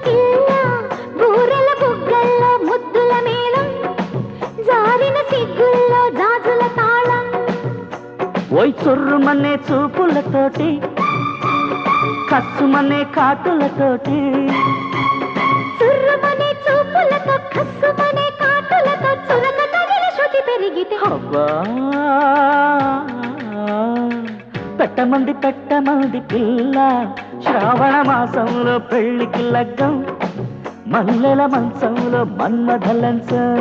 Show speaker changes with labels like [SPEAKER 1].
[SPEAKER 1] పిల్ల బూరెల బుగ్గల్లో ముద్దుల మేళం జారిన సిగ్గుల్లో జాజుల తాళం
[SPEAKER 2] ఓయ్ చుర్రుమనే చూపులతోటి కస్సుమనే కాటులతోటి
[SPEAKER 1] చుర్రుమనే చూపులతో కస్సుమనే కాటులతో చురక తగిన శృతి పెరిగితే
[SPEAKER 2] అబ్బా పెట్టమంది పిల్ల శ్రావణ మాసంలో పెళ్లికి లగ్గం మల్లెల మంచంలో మన్మథ లంచం